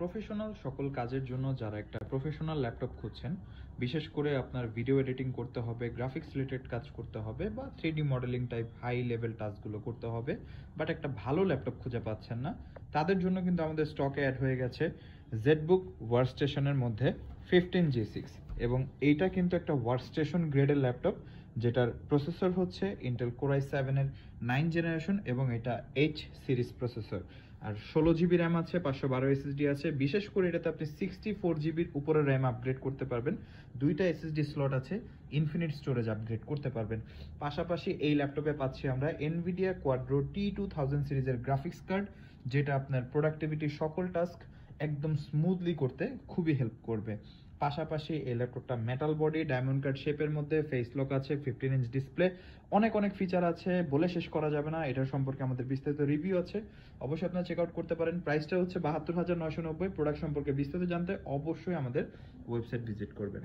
Professional সকল কাজের জন্য যারা একটা প্রফেশনাল ল্যাপটপ খুঁজছেন, বিশেষ করে আপনার ভিডিও এডিটিং করতে হবে, গ্রাফিক্স রিলেটেড কাজ করতে হবে বা 3D modelling type high level টাস্কগুলো করতে হবে, বাট একটা ভালো ল্যাপটপ খুঁজে পাচ্ছেন না, তাদের জন্য কিন্তু আমাদের স্টকে অ্যাড হয়ে গেছে জেটবুক ওয়ার্কস্টেশনের মধ্যে 15G6। এবং এইটা কিন্তু একটা ওয়ার্কস্টেশন গ্রেডের ল্যাপটপ, যেটার প্রসেসর হচ্ছে ইন্টেল কোর i7 এর 9 জেনারেশন এবং এটা এইচ সিরিজ প্রসেসর। আর 16GB র্যাম আছে, 512 SSD আছে। বিশেষ করে এটাতে আপনি 64GBর উপরে র্যাম আপগ্রেড করতে পারবেন, দুইটা SSD স্লট আছে, ইনফিনিট স্টোরেজ আপগ্রেড করতে পারবেন। পাশাপাশি এই ল্যাপটপে পাচ্ছি আমরা এনভিডিয়া কোয়াড্রো T2000 সিরিজের গ্রাফিক্স কার্ড, যেটা আপনার প্রোডাক্টিভিটি সকল টাস্ক একদম স্মুথলি করতে খুবই হেল্প করবে। পাশাপাশি এই ল্যাপটপটা মেটাল বডি, ডায়মন্ড কাট শেপের মধ্যে, ফেস লক আছে, 15 ইঞ্চ ডিসপ্লে, অনেক ফিচার আছে, বলে শেষ করা যাবে না। এটার সম্পর্কে আমাদের বিস্তারিত রিভিউ আছে, অবশ্যই আপনারা চেক আউট করতে পারেন। প্রাইসটা হচ্ছে ৭২,৯৯০। প্রোডাক্ট সম্পর্কে বিস্তারিত জানতে অবশ্যই আমাদের ওয়েবসাইট ভিজিট করবেন।